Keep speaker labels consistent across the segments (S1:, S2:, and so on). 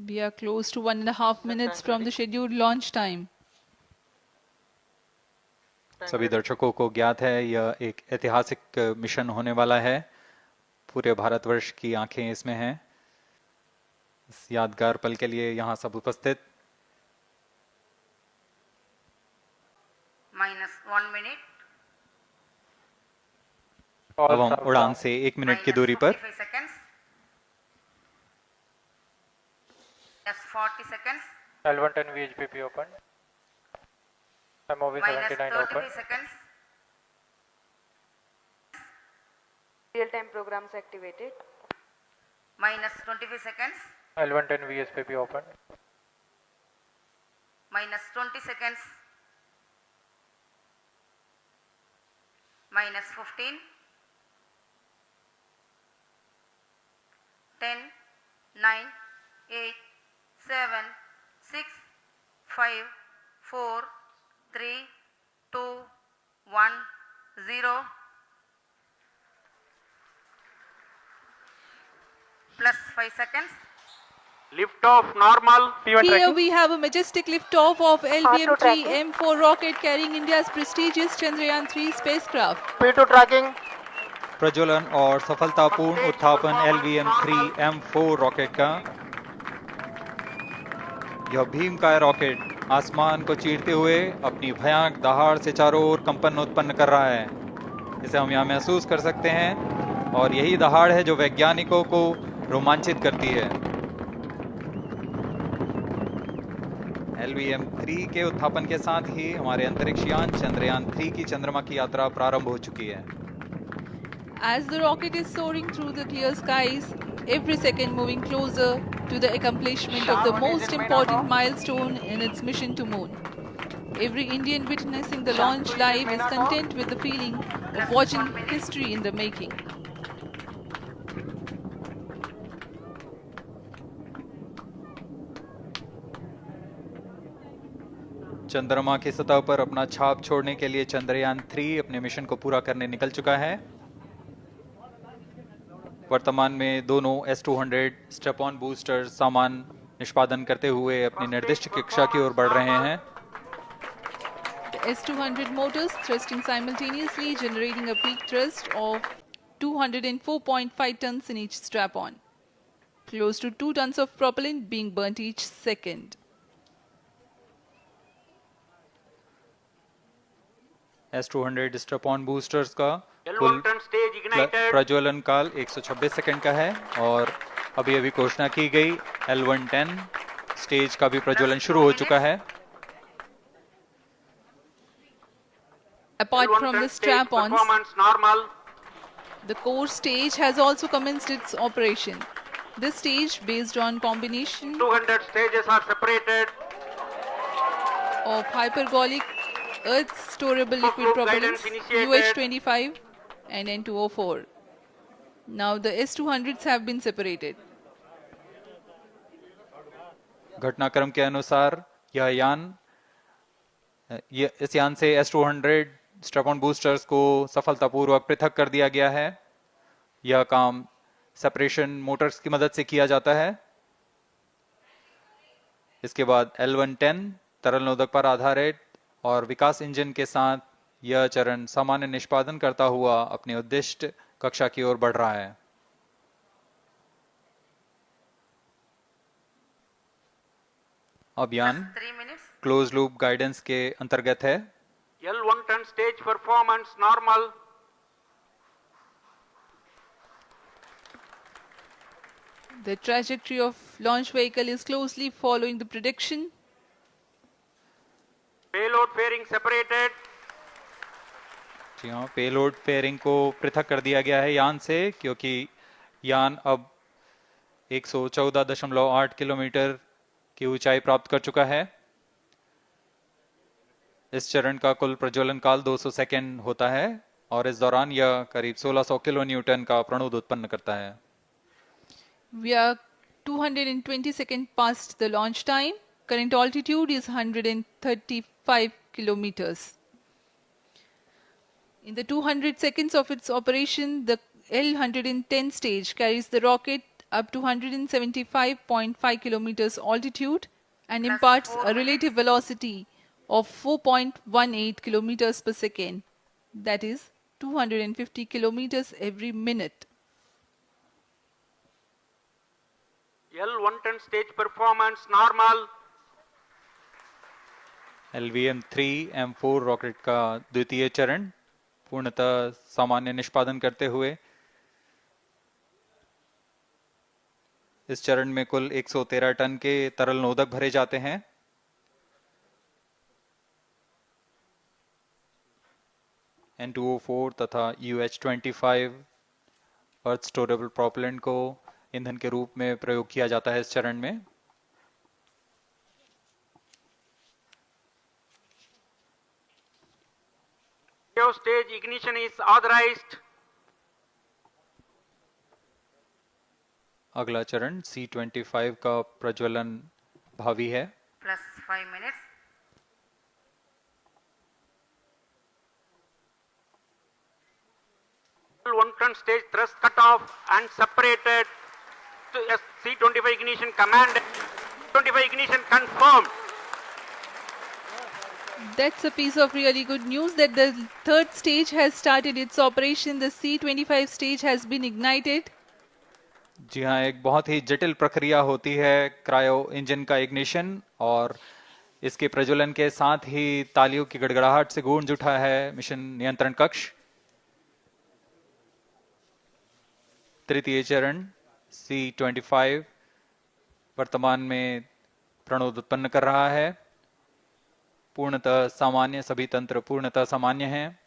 S1: We are close to 1.5 minutes from the scheduled launch time.
S2: सभी दर्शकों को ज्ञात है यह एक ऐतिहासिक मिशन होने वाला है। पूरे भारतवर्ष की आंखें इसमें हैं। इस यादगार पल के लिए यहाँ सब उपस्थित।
S3: -1 minute.
S2: अब हम उड़ान से 1 मिनट की दूरी पर।
S3: -40 seconds.
S4: L110 VHPP open. MOV 79 open.
S3: -33 seconds.
S5: Real-time programs activated.
S3: -25 seconds.
S4: L110 VSPP open.
S3: -20 seconds. -15. 10, 9, 8, 7, 6, 5, 4, 3, 2, 1, 0. Plus 5 seconds.
S6: Lift off normal.
S1: Here we have a majestic liftoff of LVM-3 M4 rocket carrying India's prestigious Chandrayaan-3 spacecraft.
S6: P2 tracking.
S2: प्रज्वलन और सफलतापूर्ण उत्थापन LVM-3 M4 rocket का। यह भीमकाय rocket आसमान को चीरते हुए अपनी भयानक दहाड़ से चारों ओर कंपन उत्पन्न कर रहा है। इसे हम यहाँ महसूस कर सकते हैं और यही दहाड़ है जो वैज्ञानिकों को रोमांचित करती है। LVM-3 के उत्थापन के साथ ही हमारे अंतरिक्ष यान चंद्रयान-3 की चंद्रमा की यात्रा प्रारंभ हो चुकी है।
S1: As the rocket is soaring through the clear skies, every second moving closer to the accomplishment of the most important milestone in its mission to moon. Every Indian witnessing the launch live is content with the feeling of watching history in the making.
S2: चंद्रमा की सतह पर अपना छाप छोड़ने के लिए चंद्रयान-3 अपने मिशन को पूरा करने निकल चुका है। वर्तमान में दोनों S-200 स्टेप-ऑन बूस्टर सामान निष्पादन करते हुए अपनी निर्दिष्ट कक्षा की ओर बढ़ रहे हैं।
S1: The S-200 motors thrusting simultaneously, generating a peak thrust of 204.5 tons in each strap-on. Close to 2 tons of propellant being burnt each second.
S2: S-200 step-on boosters का कुल प्रज्वलन काल 126 सेकंड का है और अभी अभी घोषणा की गई L110 स्टेज का भी प्रज्वलन शुरू हो चुका है।
S1: Apart from the strap-ons, the core stage has also commenced its operation. This stage, based on combination
S6: 200 stages are separated.
S1: of hypergolic earth storable liquid propellants UH-25 and N2O4. Now the S-200s have been separated.
S2: घटनाक्रम के अनुसार इस यान से S-200 step-on boosters को सफलतापूर्वक पृथक कर दिया गया है। यह काम सेपरेशन मोटर्स की मदद से किया जाता है। इसके बाद L110 तरल नोदक पर आधारित और विकास इंजन के साथ यह चरण सामान्य निष्पादन करता हुआ अपनी उद्दिष्ट कक्षा की ओर बढ़ रहा है। अब यान क्लोज लूप गाइडेंस के अंतर्गत है।
S6: L110 stage performance normal.
S1: The trajectory of launch vehicle is closely following the prediction.
S6: Payload fairing separated.
S2: जी हाँ, पेलोड फेयरिंग को पृथक कर दिया गया है यान से, क्योंकि यान अब 114.8 किलोमीटर की ऊंचाई प्राप्त कर चुका है। इस चरण का कुल प्रज्वलन काल 200 सेकेंड होता है और इस दौरान यह करीब 1600 किलो न्यूटन का प्रणोद उत्पन्न करता है।
S1: We are 220 seconds past the launch time. Current altitude is 135 kilometers. In the 200 seconds of its operation, the L110 stage carries the rocket up to 175.5 kilometers altitude and imparts a relative velocity of 4.18 kilometers per second, that is 250 kilometers every minute.
S6: L110 stage performance normal.
S2: LVM-3 M4 rocket का द्वितीय चरण पूर्णतः सामान्य निष्पादन करते हुए इस चरण में कुल 113 टन के तरल नोदक भरे जाते हैं। N2O4 तथा UH-25 अर्थ स्टोरेबल प्रोपेलेंट को ईंधन के रूप में प्रयोग किया जाता है इस चरण में।
S6: Stage ignition is authorized.
S2: अगला चरण C-25 का प्रज्वलन भावी है।
S3: plus 5 minutes.
S6: L110 stage thrust cut off and separated. C-25 ignition command. 25 ignition confirmed.
S1: That's a piece of really good news that the third stage has started its operation. The C-25 stage has been ignited.
S2: जी हाँ, एक बहुत ही जटिल प्रक्रिया होती है cryo engine का ignition और इसके प्रज्वलन के साथ ही तालियों की गड़गड़ाहट से गूंज उठा है मिशन नियंत्रण कक्ष। तृतीय चरण C-25 वर्तमान में प्रणोद उत्पन्न कर रहा है। पूर्णतः सामान्य, सभी तंत्र पूर्णतः सामान्य हैं।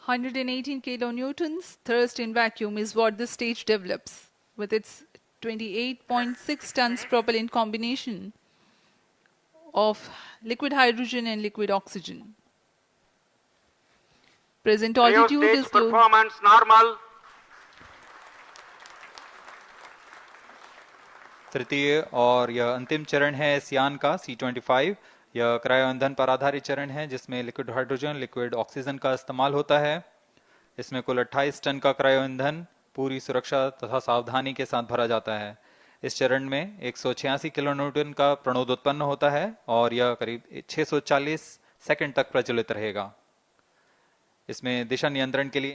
S1: 118 kilonewtons thrust in vacuum is what the stage develops with its 28.6 tons propellant combination of liquid hydrogen and liquid oxygen. Present altitude
S6: Stage
S1: is close.
S6: performance normal.
S2: तृतीय और यह अंतिम चरण है इस यान का C-25। यह क्रायो ईंधन पर आधारित चरण है जिसमें लिक्विड हाइड्रोजन, लिक्विड ऑक्सीजन का इस्तेमाल होता है। इसमें कुल 28 टन का क्रायो ईंधन पूरी सुरक्षा तथा सावधानी के साथ भरा जाता है। इस चरण में 186 किलोन्यूटन का प्रणोद उत्पन्न होता है और यह करीब 640 सेकंड तक प्रज्वलित रहेगा। इसमें दिशा नियंत्रण के लिए